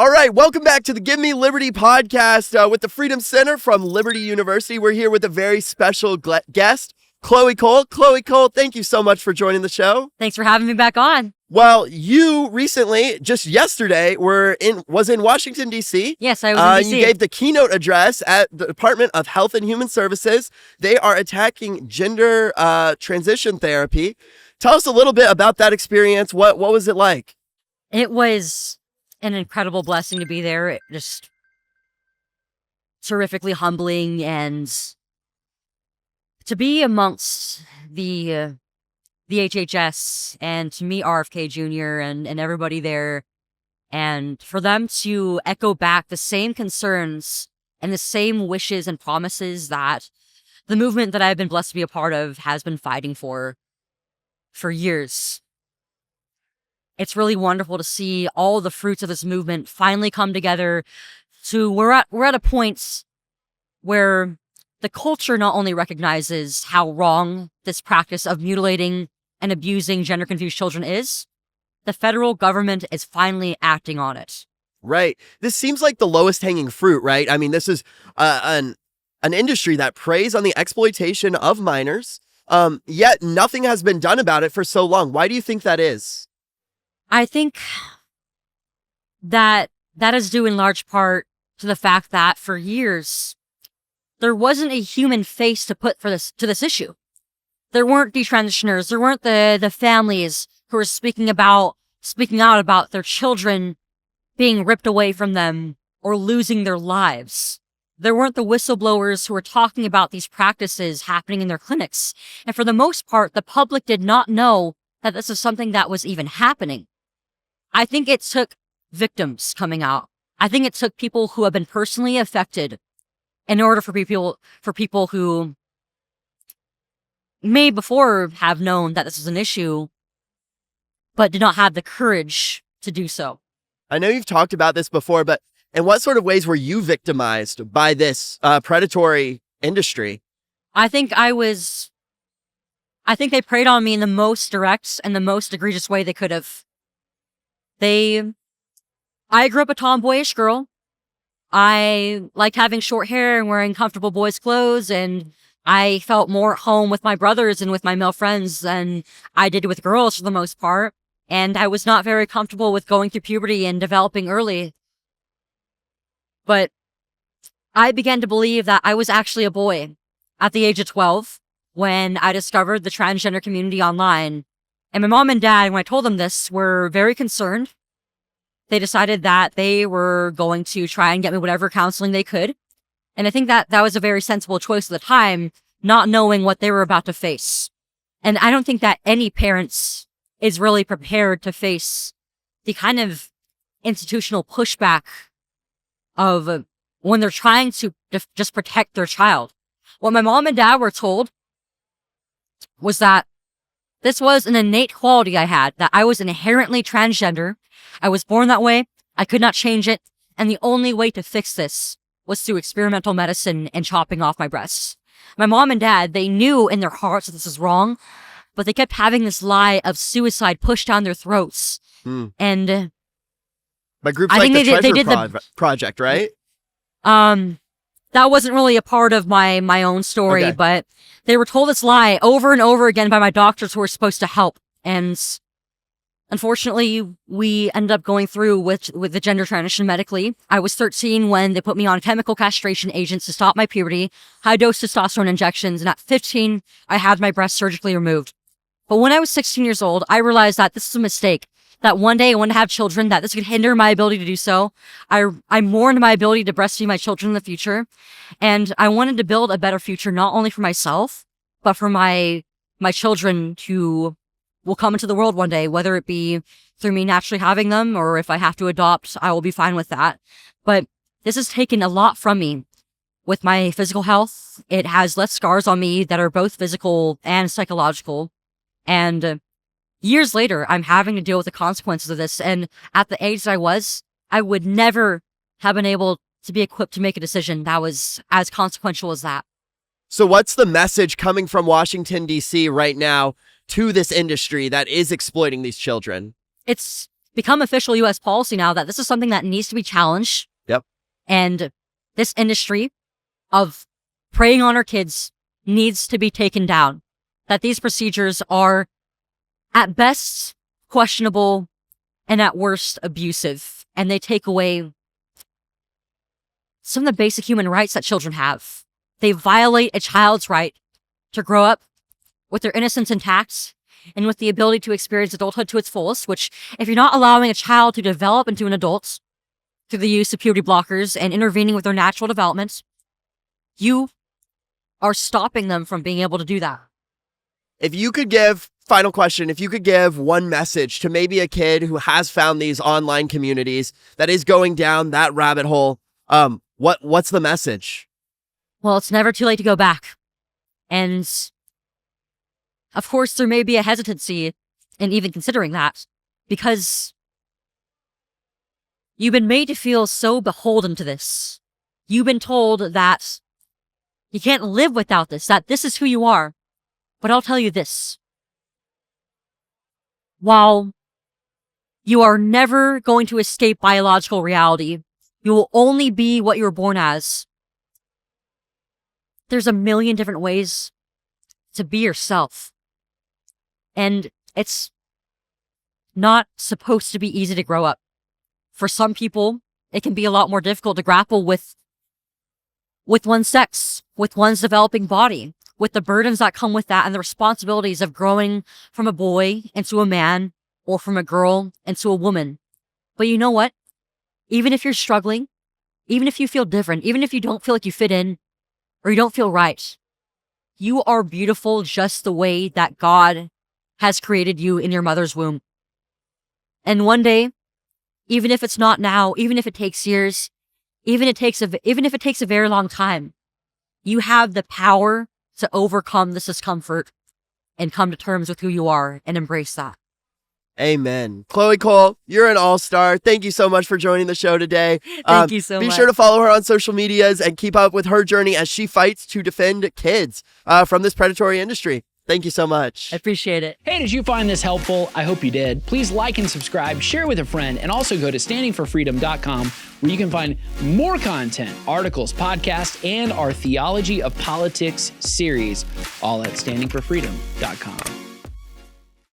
All right, welcome back to the Give Me Liberty podcast with the Freedom Center from Liberty University. We're here with a very special guest, Chloe Cole. Chloe Cole, thank you so much for joining the show. Thanks for having me back on. Well, you recently, just yesterday, was in Washington, D.C. Yes, I was in D.C. You gave the keynote address at the Department of Health and Human Services. They are attacking gender transition therapy. Tell us a little bit about that experience. What was it like? It was an incredible blessing to be there. It just terrifically humbling, and to be amongst the HHS and to meet RFK Jr. and everybody there, and for them to echo back the same concerns and the same wishes and promises that the movement that I've been blessed to be a part of has been fighting for years. It's really wonderful to see all the fruits of this movement finally come together. We're at a point where the culture not only recognizes how wrong this practice of mutilating and abusing gender-confused children is, the federal government is finally acting on it. Right. This seems like the lowest hanging fruit, right? I mean, this is an industry that preys on the exploitation of minors, yet nothing has been done about it for so long. Why do you think that is? I think that is due in large part to the fact that for years, there wasn't a human face to put to this issue. There weren't detransitioners. There weren't the families who were speaking out about their children being ripped away from them or losing their lives. There weren't the whistleblowers who were talking about these practices happening in their clinics. And for the most part, the public did not know that this was something that was even happening. I think it took victims coming out. I think it took people who have been personally affected in order for people who may before have known that this was an issue, but did not have the courage to do so. I know you've talked about this before, but in what sort of ways were you victimized by this predatory industry? I think they preyed on me in the most direct and the most egregious way they could have. I grew up a tomboyish girl. I liked having short hair and wearing comfortable boys' clothes, and I felt more at home with my brothers and with my male friends than I did with girls for the most part. And I was not very comfortable with going through puberty and developing early. But I began to believe that I was actually a boy at the age of 12 when I discovered the transgender community online. And my mom and dad, when I told them this, were very concerned. They decided that they were going to try and get me whatever counseling they could. And I think that was a very sensible choice at the time, not knowing what they were about to face. And I don't think that any parents is really prepared to face the kind of institutional pushback of when they're trying to just protect their child. What my mom and dad were told was that this was an innate quality I had, that I was inherently transgender. I was born that way. I could not change it. And the only way to fix this was through experimental medicine and chopping off my breasts. My mom and dad, they knew in their hearts that this was wrong, but they kept having this lie of suicide pushed down their throats. And by groups like the Treasure Project, right? That wasn't really a part of my own story, Okay. But they were told this lie over and over again by my doctors who were supposed to help. And unfortunately, we ended up going through with the gender transition medically. I was 13 when they put me on chemical castration agents to stop my puberty, high-dose testosterone injections, and at 15, I had my breast surgically removed. But when I was 16 years old, I realized that this was a mistake. That one day I wanted to have children, that this could hinder my ability to do so. I mourned my ability to breastfeed my children in the future. And I wanted to build a better future, not only for myself, but for my children who will come into the world one day, whether it be through me naturally having them, or if I have to adopt, I will be fine with that. But this has taken a lot from me with my physical health. It has left scars on me that are both physical and psychological. And years later, I'm having to deal with the consequences of this. And at the age that I would never have been able to be equipped to make a decision that was as consequential as that. So what's the message coming from Washington, D.C. right now to this industry that is exploiting these children? It's become official U.S. policy now that this is something that needs to be challenged. Yep. And this industry of preying on our kids needs to be taken down. That these procedures are at best questionable and at worst abusive. And they take away some of the basic human rights that children have. They violate a child's right to grow up with their innocence intact and with the ability to experience adulthood to its fullest, which if you're not allowing a child to develop into an adult through the use of puberty blockers and intervening with their natural development, you are stopping them from being able to do that. If you could give, final question, if you could give one message to maybe a kid who has found these online communities that is going down that rabbit hole, what's the message? Well, it's never too late to go back. And of course, there may be a hesitancy in even considering that because you've been made to feel so beholden to this. You've been told that you can't live without this, that this is who you are. But I'll tell you this. While you are never going to escape biological reality, you will only be what you were born as. There's a million different ways to be yourself. And it's not supposed to be easy to grow up. For some people, it can be a lot more difficult to grapple with one's sex, with one's developing body, with the burdens that come with that and the responsibilities of growing from a boy into a man or from a girl into a woman. But you know what? Even if you're struggling, even if you feel different, even if you don't feel like you fit in or you don't feel right, you are beautiful just the way that God has created you in your mother's womb. And one day, even if it's not now, even if it takes years, even if it takes a very long time, you have the power to overcome this discomfort and come to terms with who you are and embrace that. Amen. Chloe Cole, you're an all-star. Thank you so much for joining the show today. Thank you so much. Be sure to follow her on social medias and keep up with her journey as she fights to defend kids from this predatory industry. Thank you so much. I appreciate it. Hey, did you find this helpful? I hope you did. Please like and subscribe, share with a friend, and also go to standingforfreedom.com where you can find more content, articles, podcasts, and our Theology of Politics series, all at standingforfreedom.com.